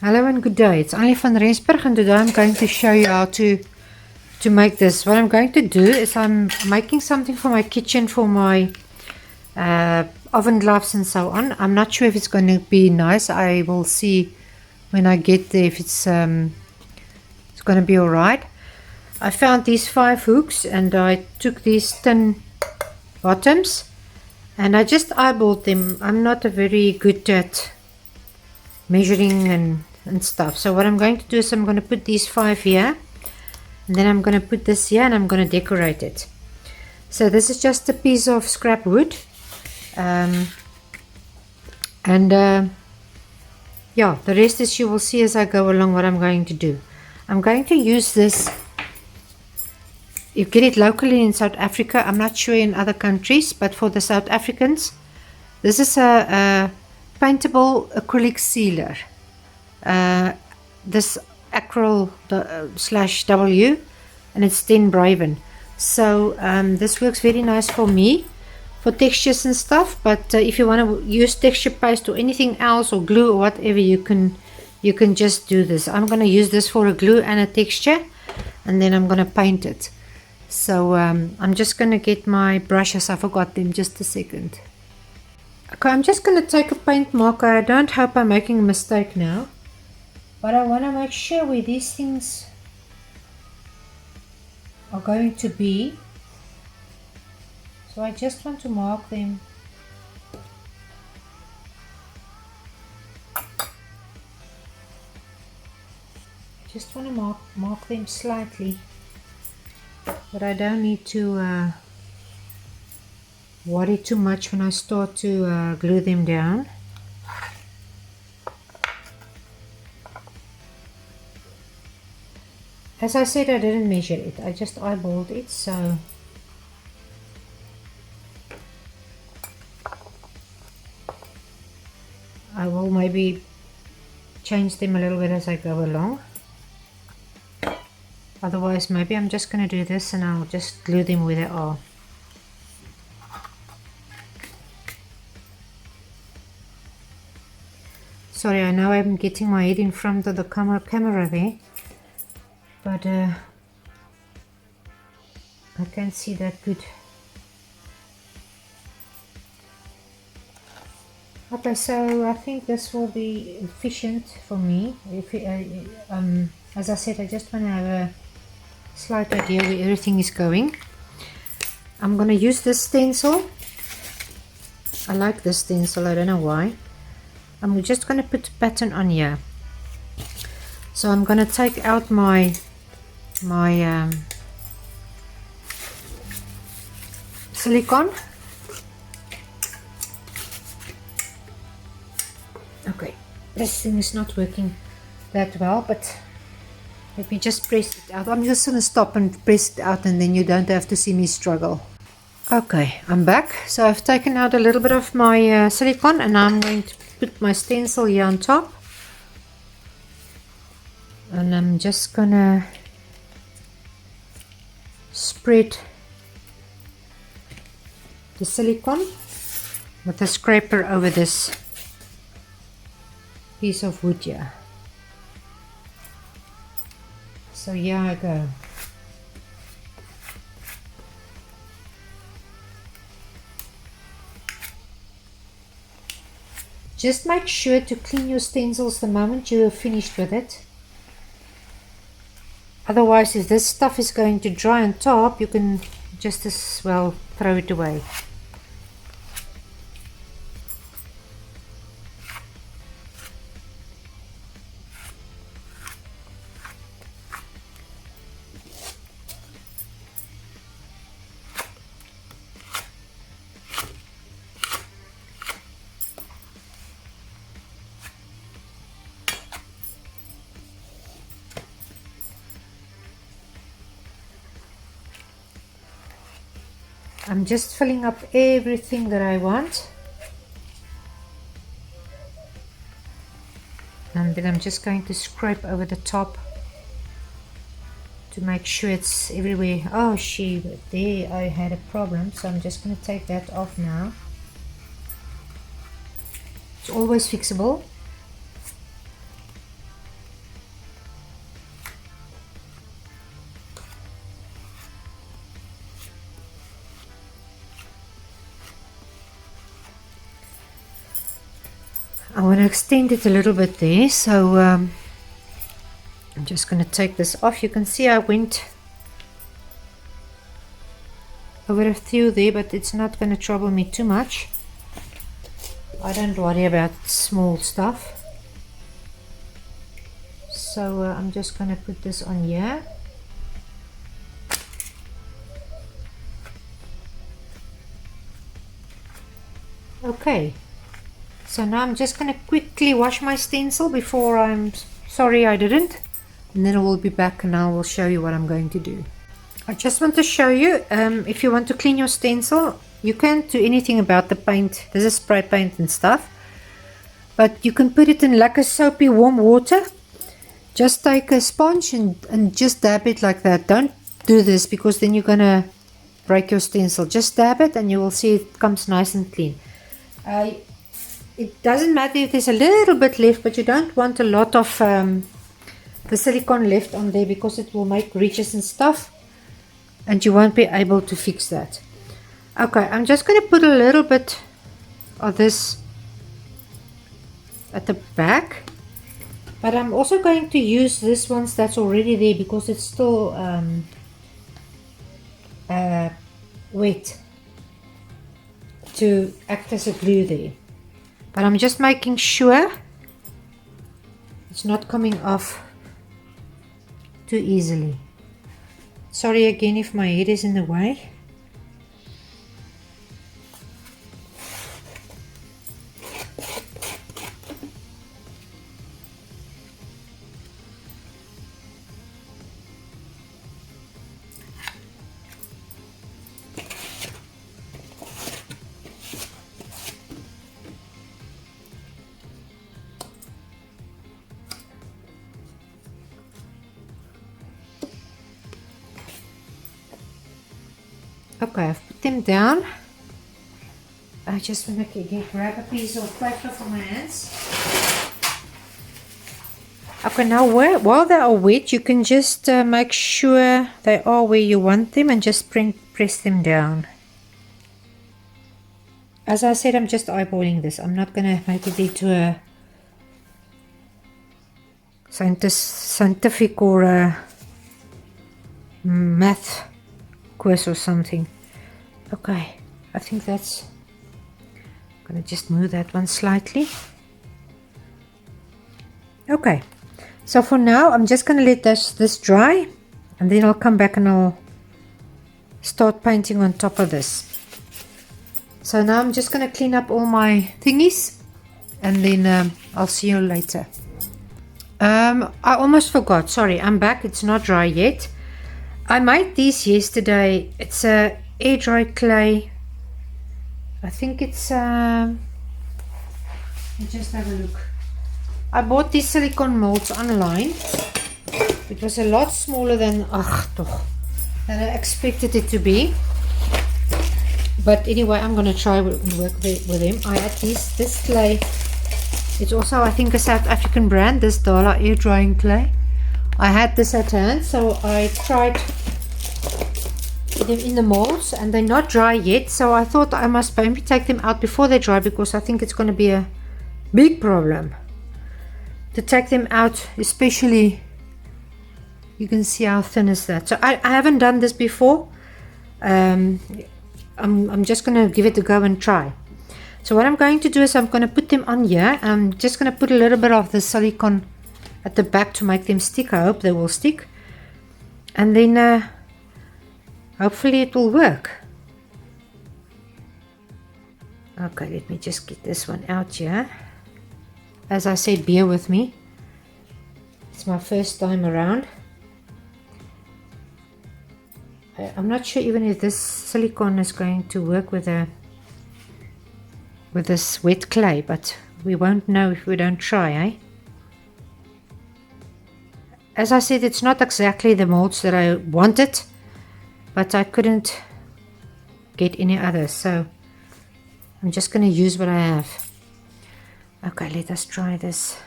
Hello and good day. It's Annie van Rensburg, and today I'm going to show you how to make this. What I'm going to do is I'm making something for my kitchen, for my oven gloves and so on. I'm not sure if it's going to be nice. I will see when I get there if it's going to be alright. I found these 5 hooks and I took these thin bottoms and I just eyeballed them. I'm not very good at measuring and stuff. So what I'm going to do is I'm going to put these 5 here, and then I'm going to put this here, and I'm going to decorate it. So this is just a piece of scrap wood, yeah, the rest is you will see as I go along what I'm going to do. I'm going to use this. You get it locally in South Africa. I'm not sure in other countries, but for the South Africans, this is a Paintable acrylic sealer. This acryl slash W, and it's 10 Braven. So this works very nice for me for textures and stuff, but if you want to use texture paste or anything else, or glue or whatever, you can just do this. I'm going to use this for a glue and a texture, and then I'm going to paint it. So I'm just going to get my brushes. I forgot them, just a second. Okay, I'm just going to take a paint marker. I don't hope I'm making a mistake now, but I want to make sure where these things are going to be. So I just want to mark them. I just want to mark them slightly, but I don't need to worry too much when I start to glue them down. As I said, I didn't measure it, I just eyeballed it, so I will maybe change them a little bit as I go along. Otherwise, maybe I'm just going to do this and I'll just glue them where they are. Sorry, I know I'm getting my head in front of the camera there, but I can't see that good. Okay, so I think this will be efficient for me. As I said, I just want to have a slight idea where everything is going. I'm going to use this stencil. I like this stencil, I don't know why. I'm just going to put a pattern on here. So I'm going to take out my silicone. Okay, this thing is not working that well, but let me just press it out. I'm just going to stop and press it out, and then you don't have to see me struggle. Okay, I'm back. So I've taken out a little bit of my silicone, and I'm going to put my stencil here on top, and I'm just gonna spread the silicone with a scraper over this piece of wood here. So here I go. Just make sure to clean your stencils the moment you are finished with it. Otherwise, if this stuff is going to dry on top, you can just as well throw it away. I'm just filling up everything that I want, and then I'm just going to scrape over the top to make sure it's everywhere. Oh there I had a problem, so I'm just going to take that off now. It's always fixable. I want to extend it a little bit there, so I'm just going to take this off. You can see I went over a few there, but it's not going to trouble me too much. I don't worry about small stuff. So I'm just going to put this on here. Okay, so now I'm just going to quickly wash my stencil before I'm sorry I didn't, and then I will be back and I will show you what I'm going to do. I just want to show you, if you want to clean your stencil, you can't do anything about the paint. This is spray paint and stuff, but you can put it in like a soapy warm water. Just take a sponge and just dab it like that. Don't do this because then you're gonna break your stencil. Just dab it and you will see it comes nice and clean. It doesn't matter if there's a little bit left, but you don't want a lot of the silicone left on there because it will make ridges and stuff, and you won't be able to fix that. Okay, I'm just going to put a little bit of this at the back, but I'm also going to use this one that's already there because it's still wet to act as a glue there. But I'm just making sure it's not coming off too easily. Sorry again if my head is in the way. Okay, I've put them down. I just want to grab a piece of paper for my hands. Okay, now while they are wet, you can just make sure they are where you want them and just press them down. As I said, I'm just eyeballing this. I'm not going to make it into a scientific or a math course or something. Okay, I think that's, I'm going to just move that one slightly. Okay, so for now I'm just going to let this dry, and then I'll come back and I'll start painting on top of this. So now I'm just going to clean up all my thingies, and then I'll see you later. I almost forgot, sorry, I'm back. It's not dry yet. I made these yesterday. It's a Airdryclay. I think it's let's just have a look. I bought these silicone molds online. It was a lot smaller than I expected it to be. But anyway, I'm gonna try work with them. I had this clay. It's also, I think, a South African brand. This Dala air drying clay. I had this at hand, so I tried them in the molds, and they're not dry yet. So I thought I must maybe take them out before they dry, because I think it's going to be a big problem to take them out, especially. You can see how thin is that. So I haven't done this before. I'm just going to give it a go and try. So what I'm going to do is I'm going to put them on here. I'm just going to put a little bit of the silicone at the back to make them stick. I hope they will stick, and then hopefully it will work. Okay, let me just get this one out here. As I said, bear with me, it's my first time around. I'm not sure even if this silicone is going to work with this wet clay, but we won't know if we don't try, eh? As I said, it's not exactly the molds that I wanted, but I couldn't get any others, so I'm just going to use what I have. Okay, let us try this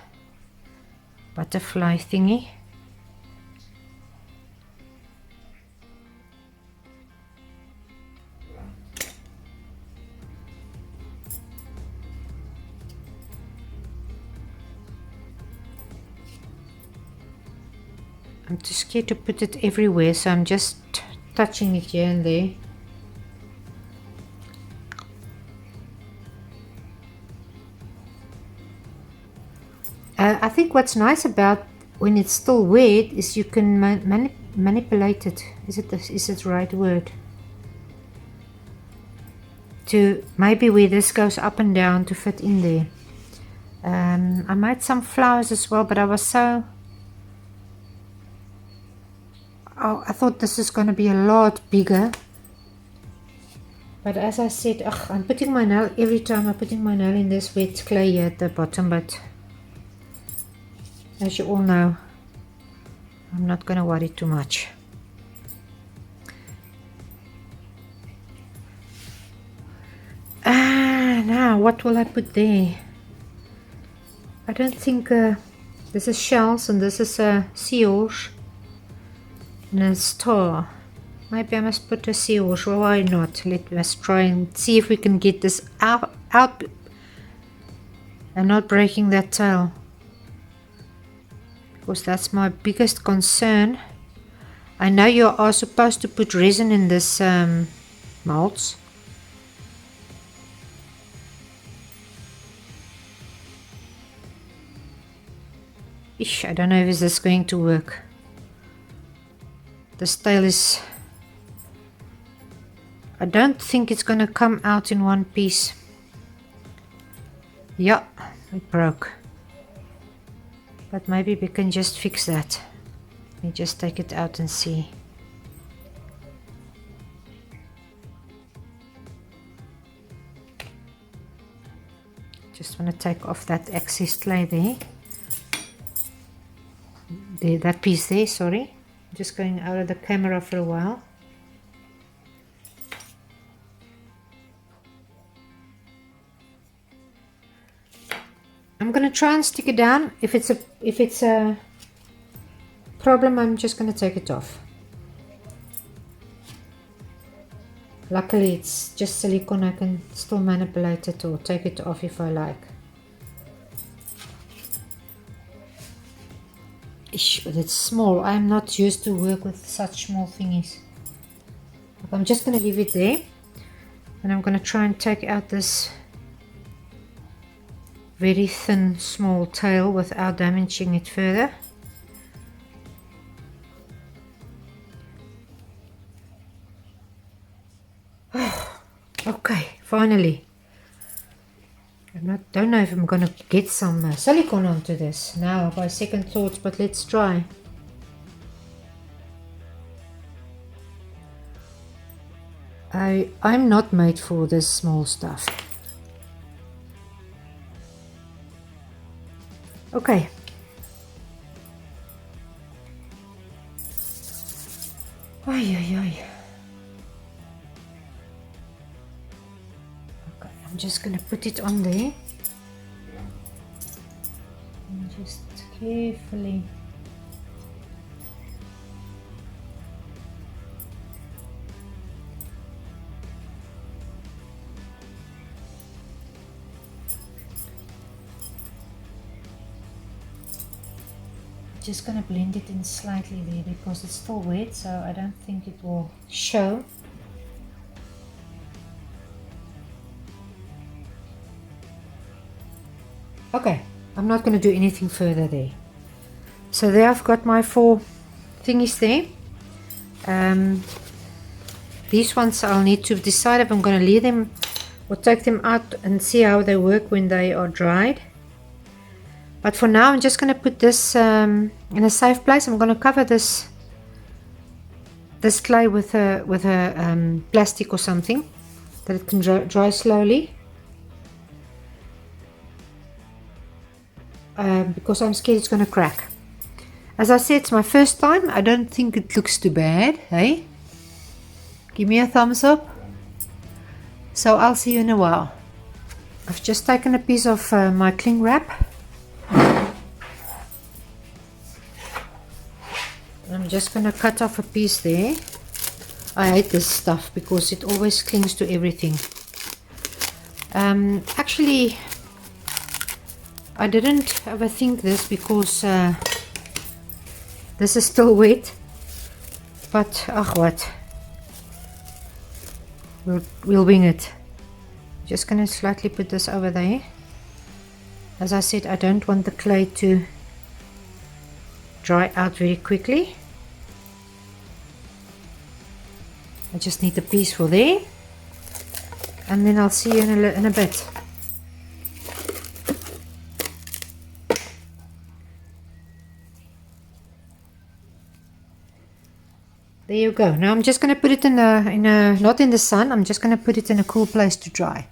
butterfly thingy. I'm too scared to put it everywhere, so I'm just touching it here and there. I think what's nice about when it's still wet is you can manipulate it. Is it the right word? To maybe where this goes up and down to fit in there. I made some flowers as well, but I was so... Oh, I thought this is going to be a lot bigger. But as I said, I'm putting my nail, every time I'm putting my nail in this wet clay here at the bottom, but as you all know, I'm not going to worry too much. Now what will I put there? I don't think this is shells and this is a seahorse and a star. Maybe I must put a seahorse. Well, why not? Let's try and see if we can get this out and not breaking that tail, because that's my biggest concern. I know you are supposed to put resin in this molds. I don't know if this is going to work. This tail is... I don't think it's going to come out in one piece. Yeah, it broke. But maybe we can just fix that. Let me just take it out and see. Just want to take off that excess clay there. That piece there, sorry. I'm just going out of the camera for a while. I'm gonna try and stick it down. If it's a problem, I'm just gonna take it off. Luckily it's just silicone. I can still manipulate it or take it off if I like. But it's small. I'm not used to work with such small thingies. I'm just going to leave it there, and I'm going to try and take out this very thin small tail without damaging it further. Okay, finally. I don't know if I'm gonna get some silicone onto this now by second thoughts, but let's try. I'm not made for this small stuff. Okay. Ay, ay, ay. I'm just going to put it on there and just carefully just going to blend it in slightly there because it's still wet, so I don't think it will show. Okay, I'm not going to do anything further there. So there I've got my 4 thingies there. These ones I'll need to decide if I'm going to leave them or take them out and see how they work when they are dried. But for now I'm just going to put this in a safe place. I'm going to cover this clay with a plastic or something that it can dry slowly. Because I'm scared it's going to crack. As I said, it's my first time. I don't think it looks too bad. Hey, give me a thumbs up. So I'll see you in a while. I've just taken a piece of my cling wrap. I'm just going to cut off a piece there. I hate this stuff because it always clings to everything. Actually, I didn't overthink this because This is still wet, but what? We'll wing it. Just gonna slightly put this over there. As I said, I don't want the clay to dry out very quickly. I just need the piece for there, and then I'll see you in a bit. There you go. Now I'm just going to put it not in the sun. I'm just going to put it in a cool place to dry.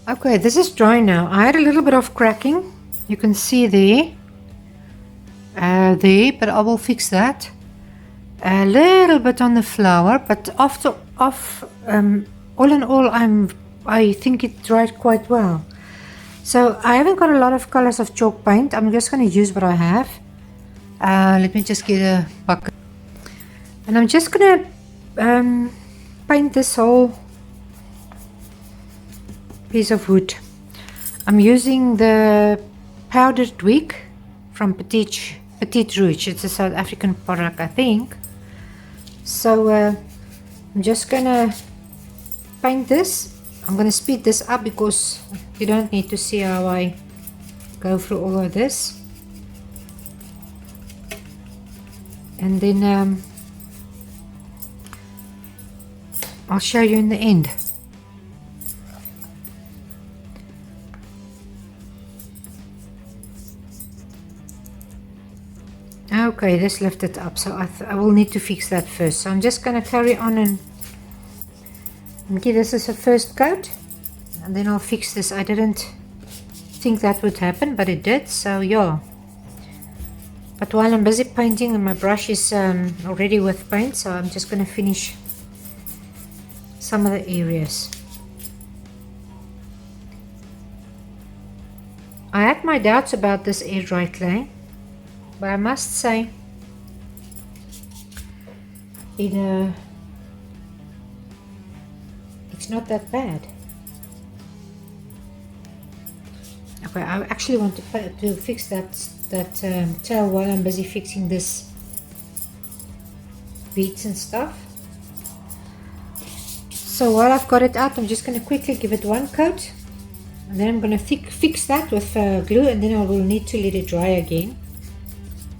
Okay, this is dry now. I had a little bit of cracking. You can see there. But I will fix that. A little bit on the flower, but all in all, I think it dried quite well. So I haven't got a lot of colors of chalk paint. I'm just going to use what I have. Let me just get a bucket, and I'm just going to paint this whole piece of wood. I'm using the powdered wick from Petite Rouge. It's a South African product, I think. So I'm just gonna paint this. I'm gonna speed this up because you don't need to see how I go through all of this. And then I'll show you in the end. Okay, this lifted up, so I will need to fix that first. So I'm just going to carry on and give this as a first coat, and then I'll fix this. I didn't think that would happen, but it did, so yeah. But while I'm busy painting, and my brush is already with paint, so I'm just going to finish some of the areas. I had my doubts about this Airdryclay, but I must say it's not that bad. Okay, I actually want to fix that tail while I'm busy fixing this beads and stuff. So while I've got it out, I'm just going to quickly give it one coat, and then I'm going to fix that with glue, and then I will need to let it dry again.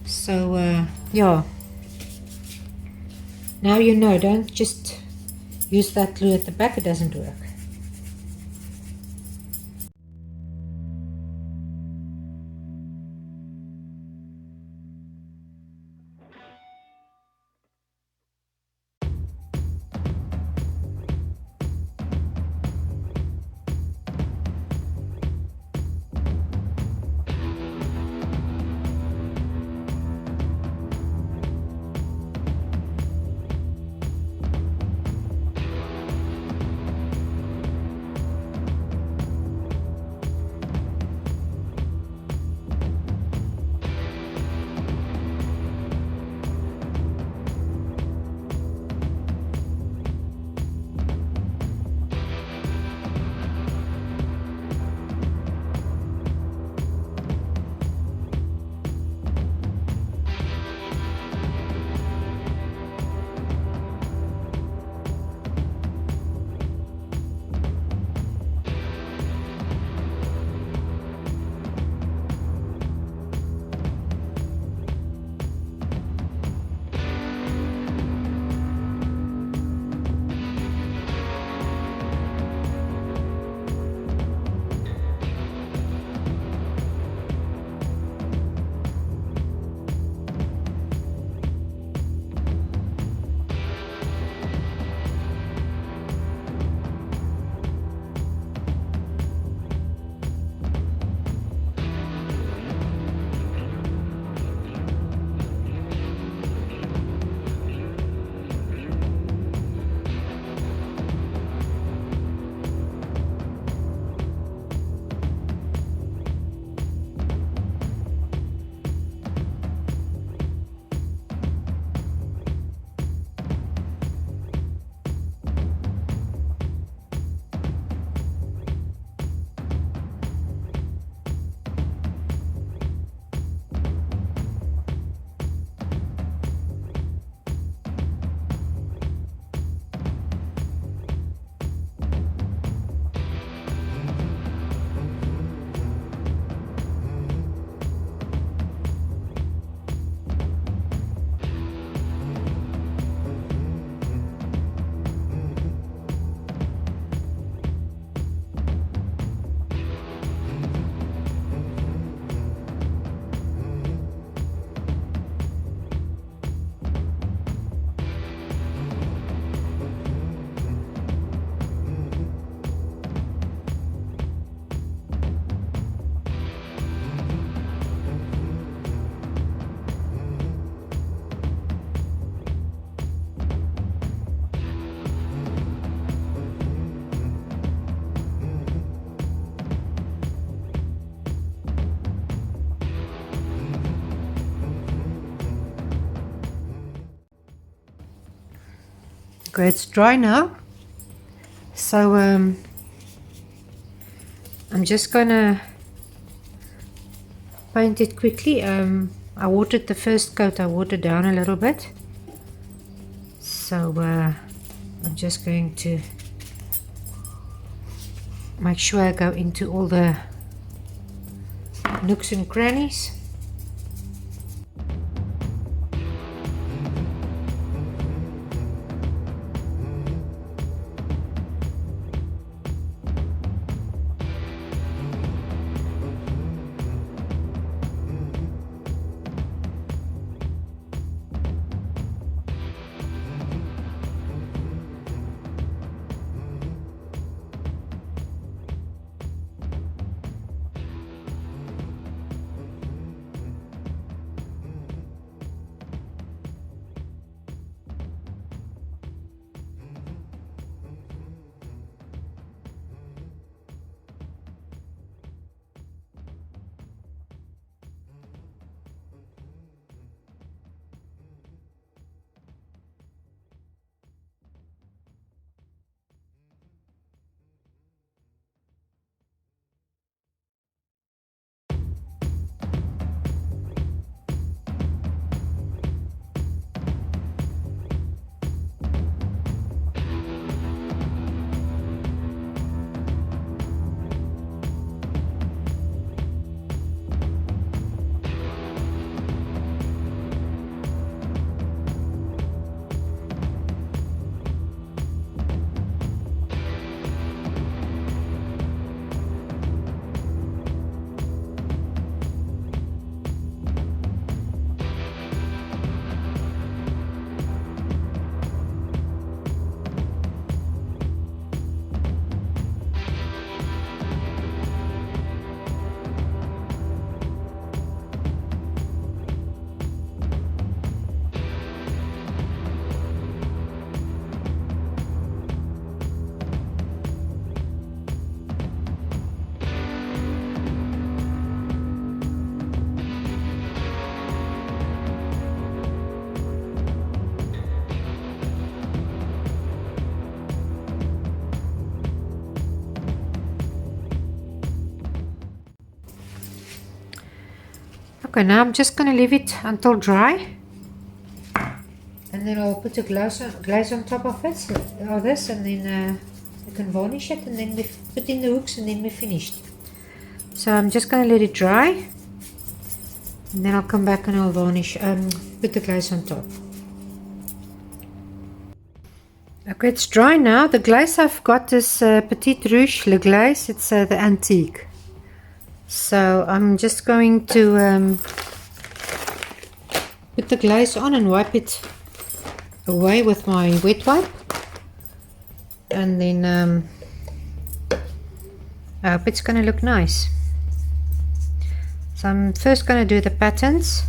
So yeah, now you know, don't just use that glue at the back, it doesn't work. Okay, it's dry now, so I'm just gonna paint it quickly. I watered the first coat, I watered down a little bit, so I'm just going to make sure I go into all the nooks and crannies. Okay, now I'm just going to leave it until dry. And then I'll put a glaze on top of it, or this, and then I can varnish it, and then we put in the hooks, and then we're finished. So I'm just going to let it dry. And then I'll come back and I'll varnish, put the glaze on top. Okay, it's dry now. The glaze I've got is Petite Rouge Le Glaze. It's the antique. So I'm just going to put the glaze on and wipe it away with my wet wipe. And then I hope it's going to look nice. So I'm first going to do the patterns.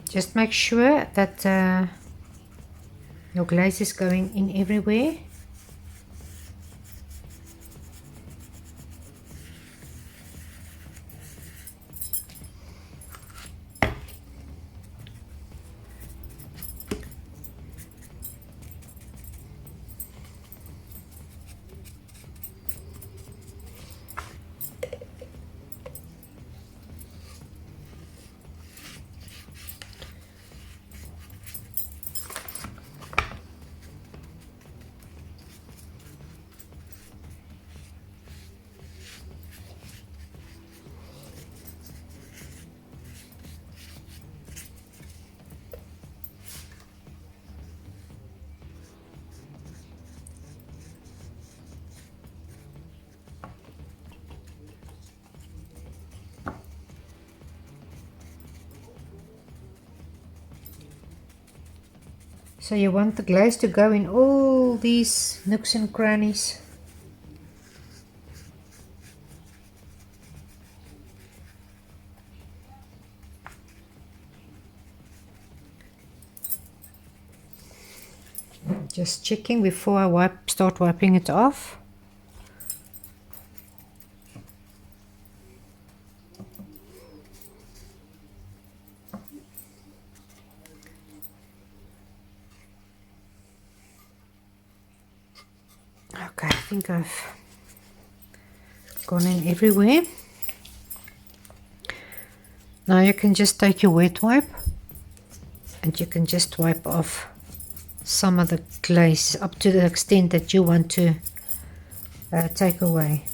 Just make sure that your glaze is going in everywhere. So you want the glaze to go in all these nooks and crannies. Just checking before I start wiping it off. Okay, I think I've gone in everywhere. Now you can just take your wet wipe and you can just wipe off some of the glaze up to the extent that you want to take away.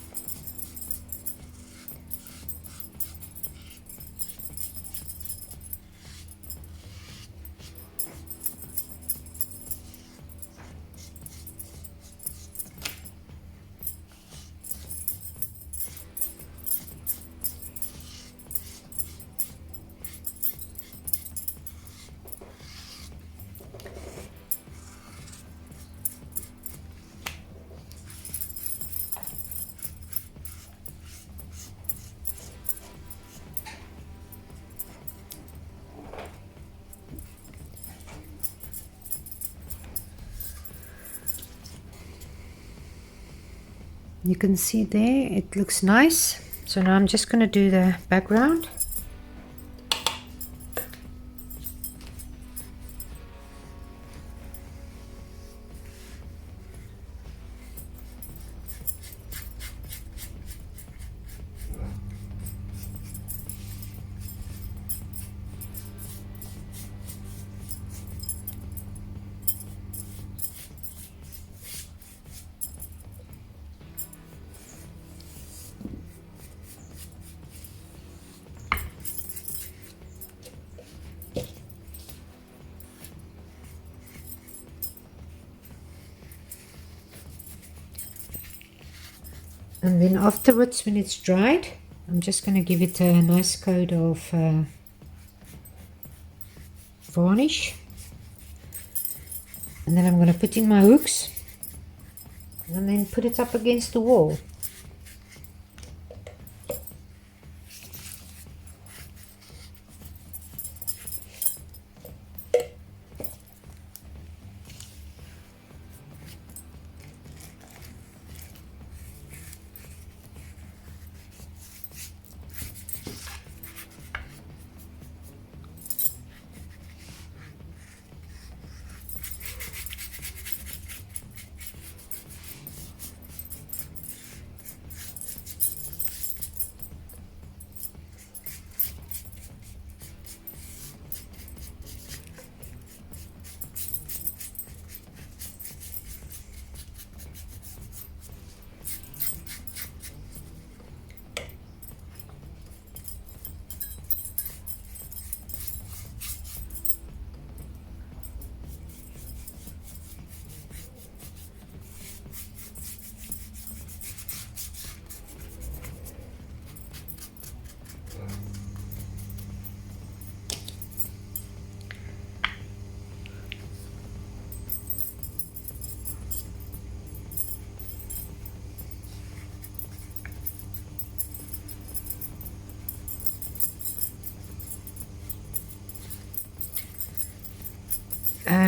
You can see there it looks nice. So now I'm just going to do the background. And then afterwards, when it's dried, I'm just going to give it a nice coat of varnish. And then I'm going to put in my hooks and then put it up against the wall.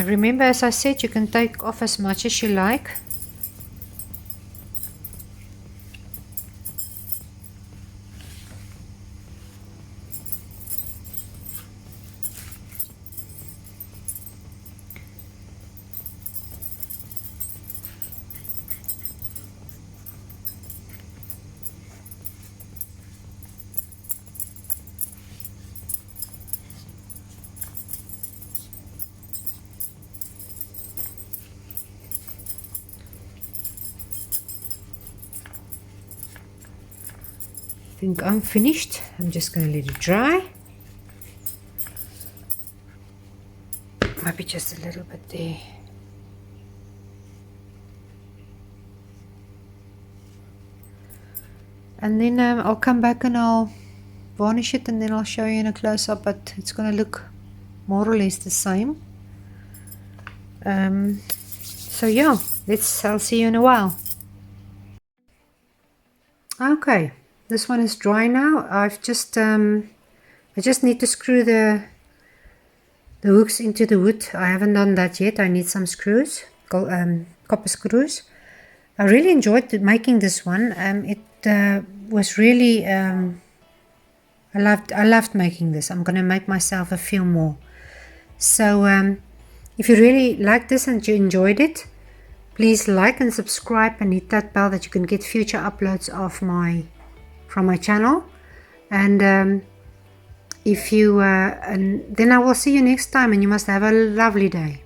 remember, as I said, you can take off as much as you like. I think I'm finished. I'm just going to let it dry. Maybe just a little bit there. And then I'll come back and I'll varnish it, and then I'll show you in a close-up, but it's going to look more or less the same. So yeah, I'll see you in a while. Okay, this one is dry now. I've just I just need to screw the hooks into the wood. I haven't done that yet. I need some screws, copper screws. I really enjoyed making this one. It was really I loved making this. I'm gonna make myself a few more. So if you really liked this and you enjoyed it, please like and subscribe and hit that bell that you can get future uploads of from my channel. And if you and then I will see you next time, and you must have a lovely day.